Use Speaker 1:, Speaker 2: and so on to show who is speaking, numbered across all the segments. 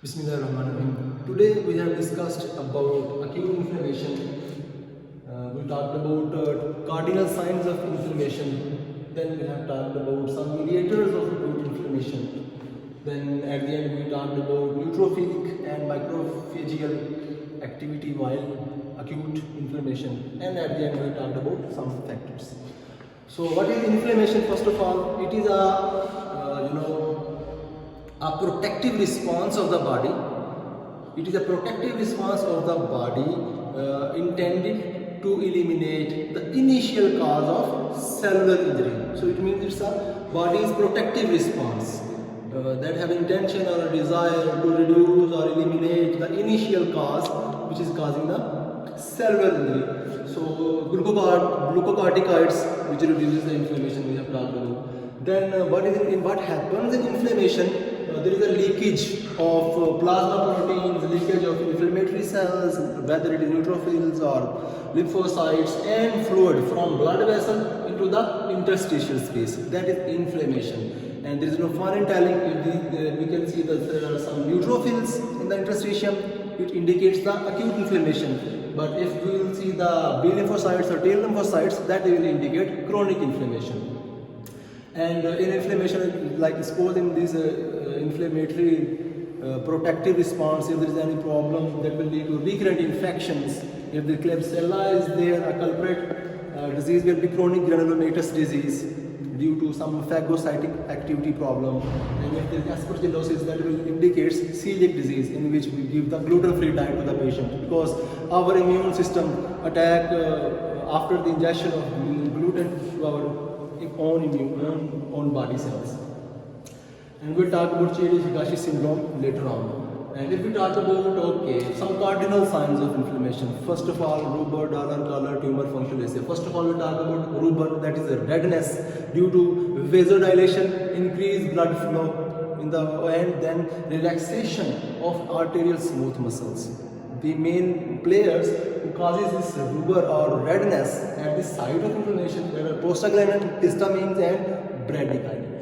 Speaker 1: Bismillahirrahmanirrahim. Today we have discussed about acute inflammation. We talked about cardinal signs of inflammation. Then we have talked about some mediators of acute inflammation. Then at the end we talked about neutrophilic and macrophageal activity while acute inflammation. And at the end we talked about some factors. So what is inflammation? First of all, it is a protective response of the body. It is a protective response of the body intended to eliminate the initial cause of cellular injury. So it means it's a body's protective response that have intention or a desire to reduce or eliminate the initial cause which is causing the cellular injury. So glucocorticoids which reduces the inflammation we have talked about. Then what happens in inflammation? There is a leakage of plasma proteins, leakage of inflammatory cells, whether it is neutrophils or lymphocytes, and fluid from blood vessel into the interstitial space. That is inflammation. And there is no fun in telling. We can see that there are some neutrophils in the interstitium. It indicates the acute inflammation. But if we will see the B lymphocytes or T lymphocytes, that will indicate chronic inflammation. And in inflammation, like suppose in this inflammatory protective response, if there is any problem, that will lead to recurrent infections. If the Klebsiella is there, a culprit disease will be chronic granulomatous disease due to some phagocytic activity problem. And if there is aspergillosis, that will indicate celiac disease, in which we give the gluten-free diet to the patient, because our immune system attack after the ingestion of gluten to our own body cells. And we'll talk about Chiari-Higashi syndrome later on. And if we talk about some cardinal signs of inflammation, first of all, rubor, dollar, color, tumor, functional assay. First of all, we talk about rubor, that is redness due to vasodilation, increased blood flow in the and then relaxation of arterial smooth muscles. The main players who causes this rubor or redness at the site of inflammation, there are prostaglandin, histamines, and bradykinin.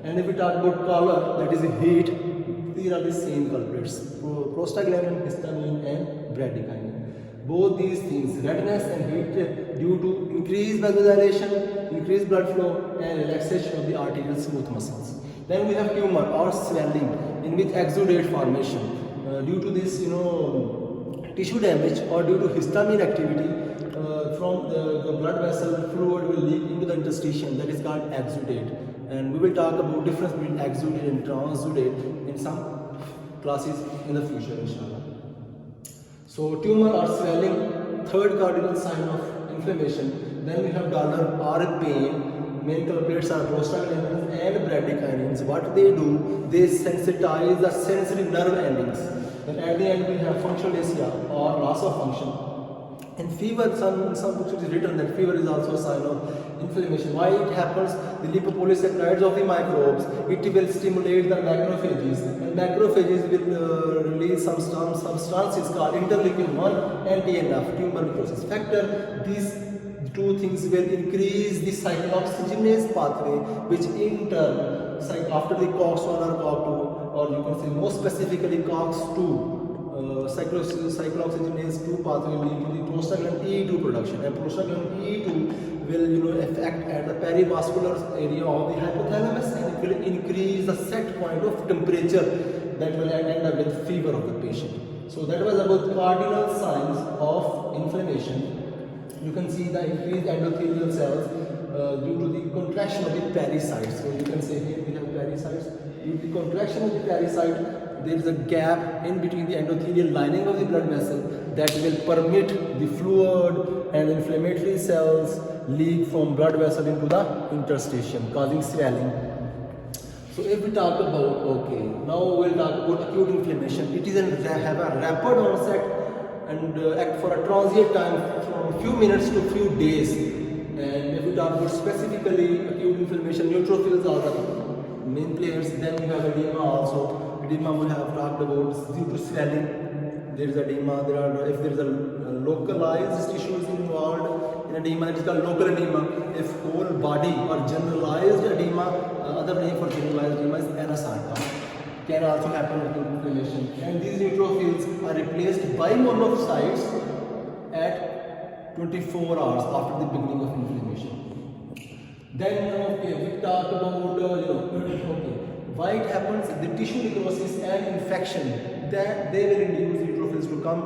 Speaker 1: And if we talk about color, that is heat, these are the same culprits: prostaglandin, histamine, and bradykinin. Both these things, redness and heat, due to increased vasodilation, increased blood flow, and relaxation of the arterial smooth muscles. Then we have tumor or swelling, in which exudate formation due to this, tissue damage or due to histamine activity from the blood vessel, fluid will leak into the interstitium, that is called exudate. And we will talk about difference between exudate and transudate in some classes in the future, inshallah. So tumor or swelling, third cardinal sign of inflammation. Then we have dolor or pain. Main culprits are prostaglandins and bradykinins. What they do, they sensitize the sensory nerve endings. Then at the end we have functional dysphagia or loss of function. And fever, some books it is written that fever is also a sign of inflammation. Why it happens? The lipopolysaccharides of the microbes, it will stimulate the macrophages, and macrophages will release some substances called interleukin-1 and TNF, tumor necrosis factor. These two things will increase the cyclooxygenase pathway, which in turn, after the COX-1 or COX-2, or you can say more specifically COX-2, cyclooxygenase 2 pathway will lead to the prostaglandin E2 production, and prostaglandin E2 will affect at the perivascular area of the hypothalamus, and it will increase the set point of temperature that will end up with fever of the patient. So that was about cardinal signs of inflammation. You can see the increased endothelial cells due to the contraction of the pericytes. So you can say here we have pericytes. Due to the contraction of the pericyte, there is a gap in between the endothelial lining of the blood vessel that will permit the fluid and inflammatory cells leak from blood vessel into the interstitium, causing swelling. So if we talk about, now we'll talk about acute inflammation. It is have a rapid onset and act for a transient time from few minutes to few days. And if we talk about specifically acute inflammation, neutrophils are the main players. Then we have edema also. Edema we have talked about due to swelling. There is edema. If there is a localized tissues involved in edema, it is called local edema. If whole body or generalized edema, other name for generalized edema is anasarca. can also happen acute inflammation, and these neutrophils are replaced by monocytes at 24 hours after the beginning of inflammation. Then okay, we talk about okay, why it happens, the tissue necrosis and infection, that they will induce neutrophils to come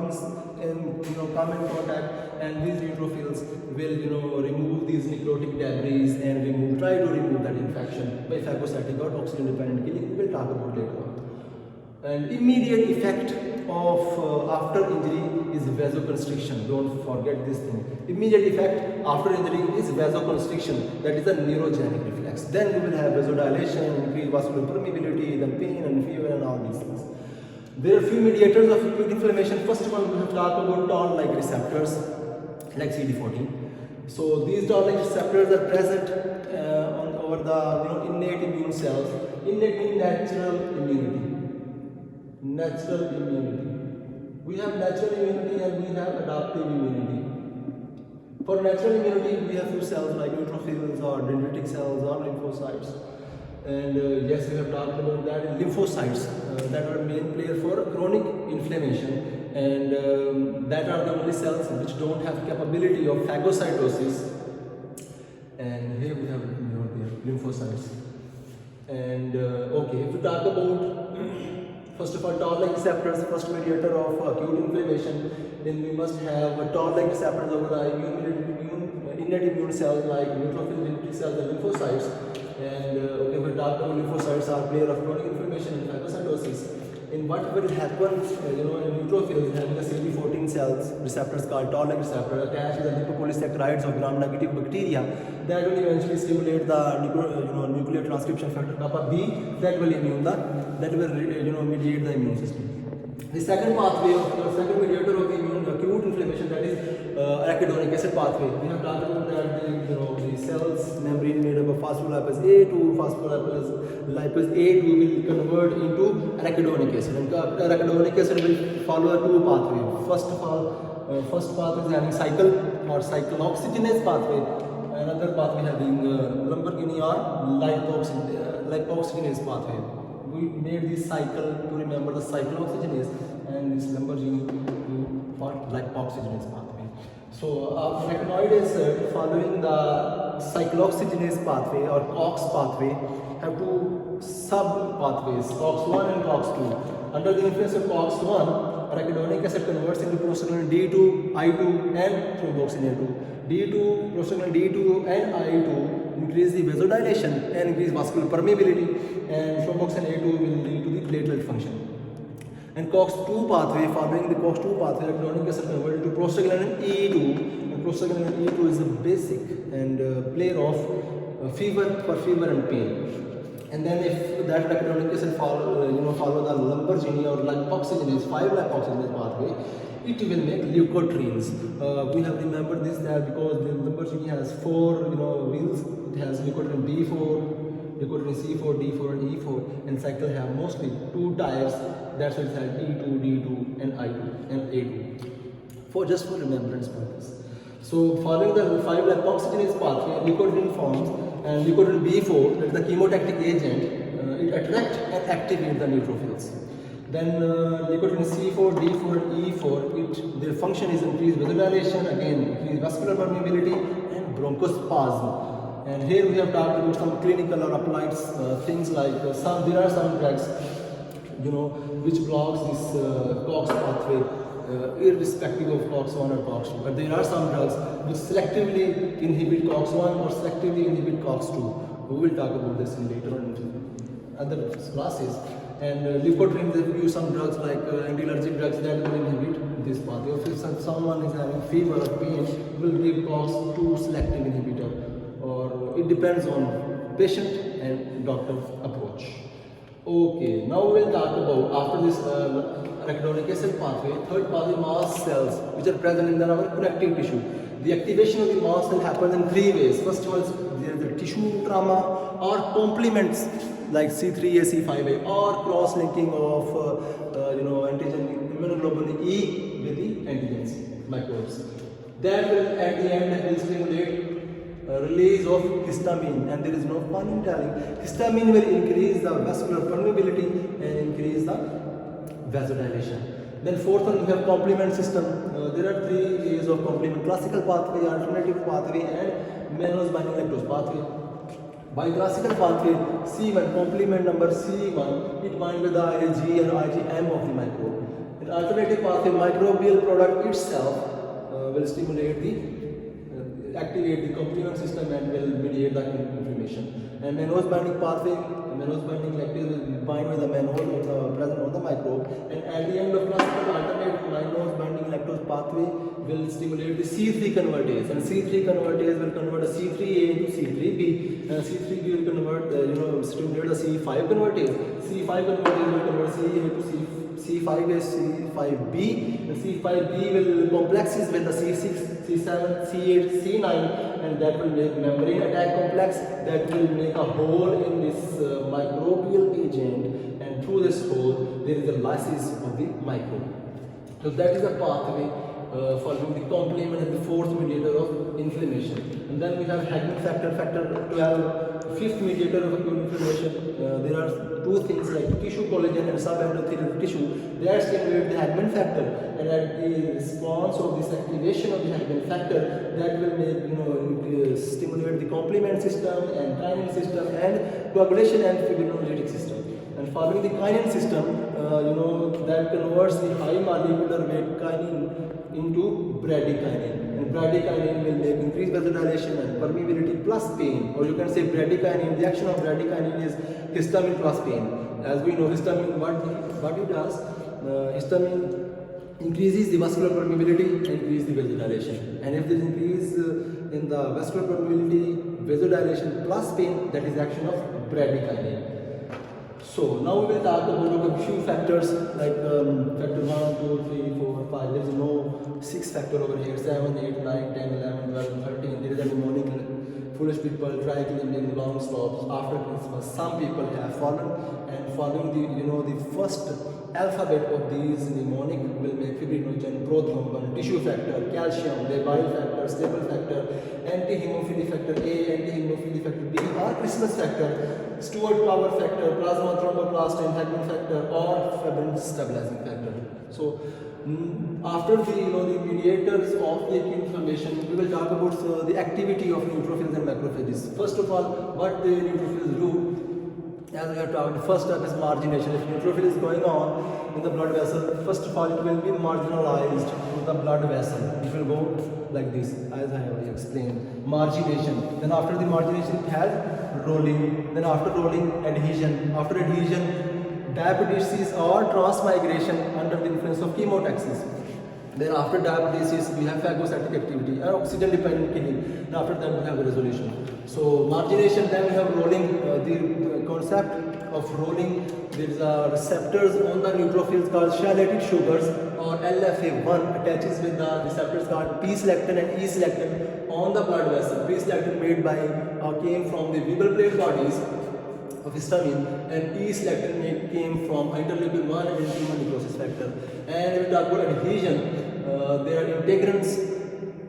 Speaker 1: come in contact, and these neutrophils will remove these necrotic debris and try to remove that infection by phagocytic or toxin independent killing. We will talk about later on. And immediate effect of after injury is vasoconstriction. Don't forget this thing. Immediate effect after injury is vasoconstriction. That is the neurogenic reflex. Then we will have vasodilation, increased vascular permeability, then pain and fever and all these things. There are few mediators of acute inflammation. First one, we have talked about toll-like receptors like CD14. So these toll-like receptors are present over the innate immune cells. Innate means natural immunity. Natural immunity. We have natural immunity and we have adaptive immunity. For natural immunity, we have few cells like neutrophils or dendritic cells or lymphocytes. And yes, we have talked about that. Lymphocytes that are main player for chronic inflammation, and that are the only cells which don't have capability of phagocytosis. And here we have lymphocytes. And okay, if we talk about first of all, toll-like receptors, first mediator of acute inflammation, then we must have toll-like receptors over the innate immune cells like neutrophils, dendritic cells, and lymphocytes. And okay, we talked about lymphocytes are player of chronic inflammation and phagocytosis. And what will happen, neutrophils having a CD14 cells receptors called toll-like receptor attached to the lipopolysaccharides of gram-negative bacteria, that will eventually stimulate the nuclear transcription factor kappa B, that will mediate the immune system. The second pathway of second mediator of the acute inflammation, that is arachidonic acid pathway. We have talked about that the cells membrane made up of phospholipase A2, phospholipase A2 will convert into arachidonic acid, and arachidonic acid will follow two pathways. First of all, first pathway is having cycle or cyclooxygenase pathway. Another pathway having Lamborghini or lipoxygenase pathway. We made this cycle to remember the cyclooxygenase, and this Lamborghini for lipoxygenase pathway. So arachidonic acid following the cyclooxygenase pathway or COX pathway have two sub pathways, COX1 and COX2. Under the influence of COX1, arachidonic acid converts into prostaglandin D2, I2 and thromboxane A2. D2, prostaglandin D2 and I2 increase the vasodilation and increase vascular permeability, and thromboxane A2 will lead to the platelet function. And COX2 pathway, following the COX2 pathway, arachidonic acid converted to prostaglandin E2, and prostaglandin E2 is the basic and player of fever and pain. And then if that arachidonic acid follow the Lamborghini or lipoxygenase, 5-lipoxygenase pathway, it will make leukotrienes. We have remembered this that because the Lamborghini has 4 wheels, it has leukotriene B4, leukotriene C4, D4 and E4, and cycle have mostly 2 tires. That's why it has E2, D2 and I2 and A2. Just for remembrance purpose. So following the 5-lipoxygenase pathway, leukotriene forms, and leukotriene B4, that is the chemotactic agent, it attracts and activates the neutrophils. Then leukotriene C4, D4 and E4, their function is increased vasodilation, again increased vascular permeability and bronchospasm. And here we have talked about some clinical or applied things like there are some drugs which blocks this COX pathway irrespective of COX1 or COX2. But there are some drugs which selectively inhibit COX1 or selectively inhibit COX2. We will talk about this in later on in other classes. And leukotriene, they use some drugs like anti-allergic drugs that will inhibit this pathway. If someone is having fever or pain, we will give COX2 selective inhibitor, or it depends on patient and doctor approach. Okay, now we will talk about, after this arachidonic acid pathway, third pathway, mast cells, which are present in our connective tissue. The activation of the mast cell happens in 3 ways. First of all, there is the tissue trauma or complements like C3A, C5A, or cross-linking of antigen immunoglobulin E with the antigens, microbes. That will at the end will stimulate release of histamine, and there is no fun in telling. Histamine will increase the vascular permeability and increase the vasodilation. Then fourth one, we have complement system. There are three ways of complement: classical pathway, alternative pathway, and mannose binding lactose pathway. By classical pathway, C1, complement number C1, it binds with the IgG and IgM of the microbe. In alternative pathway, microbial product itself will stimulate the activate the complement system and will mediate the inflammation. And mannose binding pathway, mannose binding lactase will bind with the mannose present on the microbe, and at the end of classical alternate mannose binding lactose pathway will stimulate the C3 convertase, and C3 convertase will convert a C3A into C3B, and C3B will convert stimulate the C5 convertase. C5 convertase will convert CA to C5A, C5B, and C5B will complexes with the C6, C7, C8, C9, and that will make membrane attack complex that will make a hole in this microbial agent, and through this hole there is a lysis of the microbe. So that is a pathway following the complement and the fourth mediator of inflammation. And then we have Hagman factor, factor 12, fifth mediator of inflammation. There are two things like tissue collagen and subendothelial tissue that stimulate the Hagman factor, and at the response of this activation of the Hagman factor, that will make stimulate the complement system and kinin system and coagulation and fibrinolytic system. And following the kinin system, that converts the high molecular weight kinin into bradykinin, and bradykinin will make increased vasodilation and permeability plus pain, or you can say bradykinin. The action of bradykinin is histamine plus pain. As we know, histamine what it does, histamine increases the vascular permeability and increases the vasodilation, and if there is increase in the vascular permeability, vasodilation plus pain, that is action of bradykinin. So now we will talk about a few factors like factor 1, 2, 3, 4, 5. There is no 6 factor over here. 7, 8, 9, 10, 11, 12, 13. There is a mnemonic. Foolish people try climbing long slopes after Christmas. Some people have fallen, and following the first alphabet of these mnemonic will make fibrinogen, prothrombin, tissue factor, calcium, the bile factor, stable factor, anti-hemophily factor A, anti-hemophily factor B, or Christmas factor, Stewart power factor, plasma thromboplastin, Hagman factor, or fibrin stabilizing factor. So after the mediators of the acute inflammation, we will talk about the activity of neutrophils and macrophages. First of all, what the neutrophils do. As we have talked, first step is margination. If neutrophil is going on in the blood vessel, first of all it will be marginalized to the blood vessel. It will go like this, as I have explained. Margination. Then after the margination, it has rolling. Then after rolling, adhesion. After adhesion, diapedesis or transmigration under the influence of chemotaxis. Then after diapedesis, we have phagocytic activity or oxygen dependent killing. And after that, we have resolution. So margination, then we have rolling. The concept of rolling, there is a receptors on the neutrophils called chalated sugars, or LFA1 attaches with the receptors called P-selectin and E-selectin on the blood vessel. P-selectin made by came from the Weber plate bodies of histamine, and E-selectin came from interleukin 1 and tumor necrosis factor. And if we talk about adhesion, there are integrants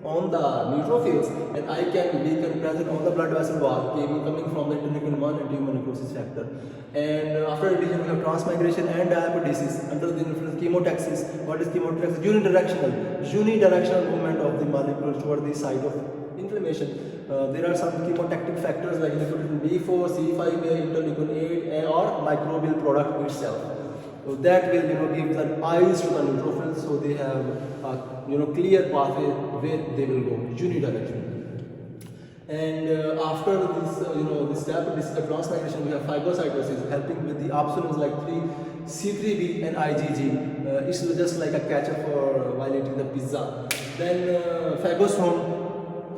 Speaker 1: on the neutrophils, and I can be present on the blood vessel wall coming from the interleukin 1 and tumor necrosis factor. And after adhesion, we have transmigration and diapedesis under the influence of chemotaxis. What is chemotaxis? Unidirectional movement of the molecule toward the site of inflammation. There are some chemotactic factors like interleukin B4, C5A, interleukin 8, or microbial product itself. So that will give the eyes to the neutrophils, so they have a clear pathway where they will go unidirectional. And after this step, this is the transmigration. We have phagocytosis helping with the opsonins like C3b and IgG. It's just like a ketchup for while eating the pizza. Then phagosome,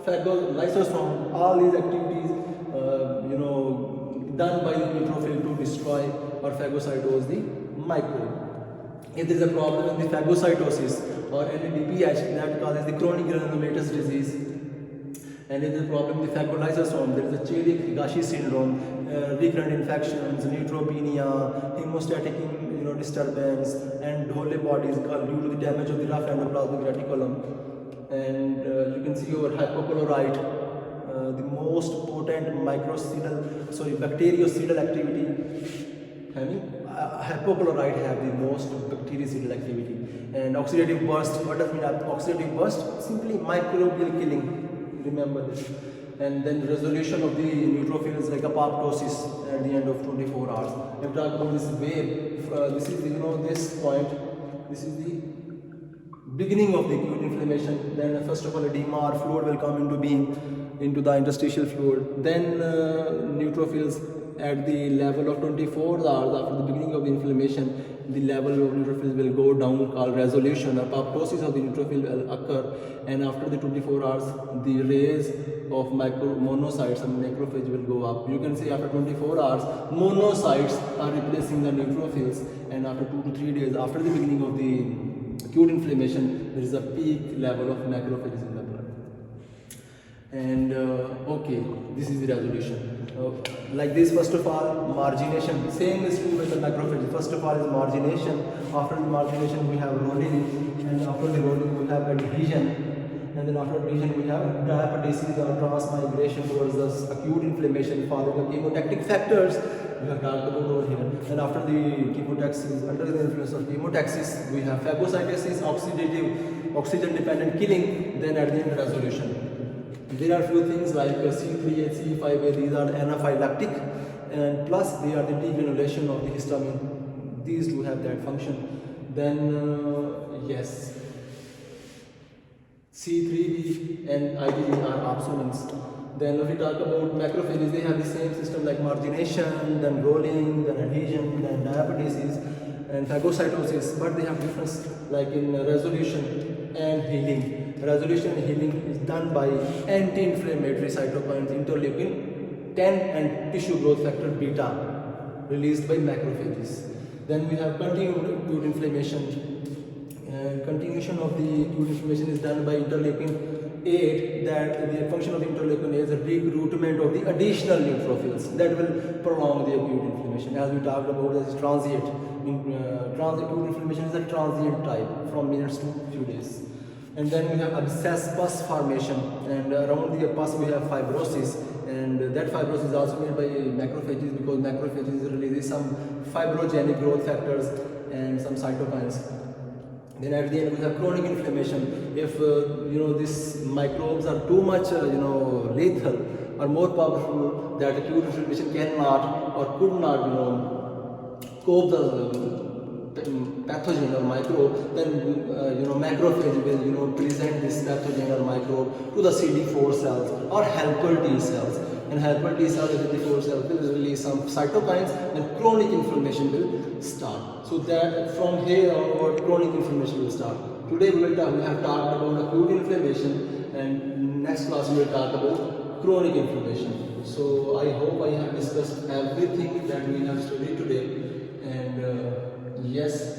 Speaker 1: lysosome, all these activities done by the neutrophil to destroy or phagocytose the microbe. If there is a problem in the phagocytosis or NADPH, that causes the chronic granulomatous disease. And if there is a problem in the phagolysosome, there is a Chiari-Higashi syndrome, recurrent infections, neutropenia, hemostatic disturbance, and whole bodies due to the damage of the rough endoplasmic reticulum. And you can see over hypochlorite the most potent bactericidal activity. Having hypochlorite have the most bactericidal activity. And oxidative burst, what does mean oxidative burst? Simply microbial killing, remember this. And then resolution of the neutrophils like apoptosis at the end of 24 hours. We talk about this wave, this is this point, this is the beginning of the acute inflammation. Then first of all edema or fluid will come into being into the interstitial fluid. Then neutrophils at the level of 24 hours after the beginning of the inflammation, the level of neutrophils will go down, called resolution. Apoptosis of the neutrophil will occur, and after the 24 hours the rays of monocytes and macrophage will go up. You can say after 24 hours monocytes are replacing the neutrophils, and after 2 to 3 days after the beginning of the acute inflammation there is a peak level of macrophages in the blood. And okay, this is the resolution. Like this, first of all margination, same is true with the macrophage. First of all is margination, after the margination we have rolling, and after the rolling we have adhesion, and then after adhesion we have diapedesis or transmigration towards the acute inflammation following the chemotactic factors we have talked about over here. And after the chemotaxis, under the influence of chemotaxis, we have phagocytosis, oxygen dependent killing, then at the end resolution. There are few things like C3A, C5A, these are anaphylactic, and plus they are the degranulation of the histamine. These do have that function. Then yes, C3B and IgG are opsonins. Then when we talk about macrophages, they have the same system like margination, then rolling, then adhesion, then diapedesis and phagocytosis, but they have difference like in resolution and healing. Resolution and healing is done by anti-inflammatory cytokines interleukin 10 and tissue growth factor beta released by macrophages. Then we have continued acute inflammation. Continuation of the acute inflammation is done by interleukin 8, that the function of interleukin is a recruitment of the additional neutrophils that will prolong the acute inflammation. As we talked about, as transient. Acute inflammation is a transient type from minutes to few days. And then we have abscess pus formation, and around the pus we have fibrosis, and that fibrosis is also made by macrophages because macrophages release some fibrogenic growth factors and some cytokines. Then at the end we have chronic inflammation. If these microbes are too much lethal or more powerful that acute inflammation cannot or could not cope the pathogen or microbe, then macrophage will present this pathogen or microbe to the CD4 cells or helper T cells, and helper T cells and CD4 cells will release some cytokines and chronic inflammation will start. So that from here onward chronic inflammation will start. Today we have talked about acute inflammation, and next class we will talk about chronic inflammation. So I hope I have discussed everything that we have studied today, and yes,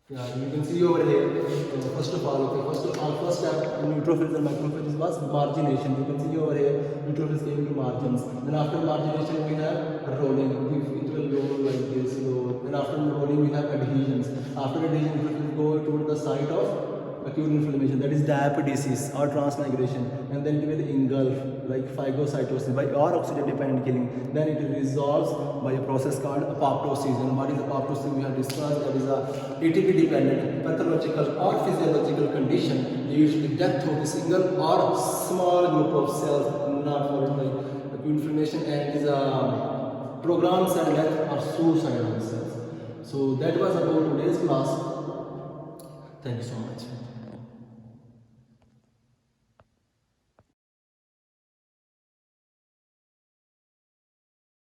Speaker 1: you can see over here. First step in neutrophils and macrophages was margination. You can see over here neutrophils came to margins. Then after margination we have rolling. It will roll like this. Then after rolling we have adhesions. After adhesion it will go toward the site of acute inflammation, that is diapedesis or transmigration, and then it will engulf like phagocytosis by or oxygen dependent killing. Then it resolves by a process called apoptosis. And what is apoptosis? We have discussed that is a ATP dependent pathological or physiological condition leads to death of a single or small group of cells not followed by acute inflammation, and is a programmed cell death or suicidal cells. So that was about today's class. Thank you so much.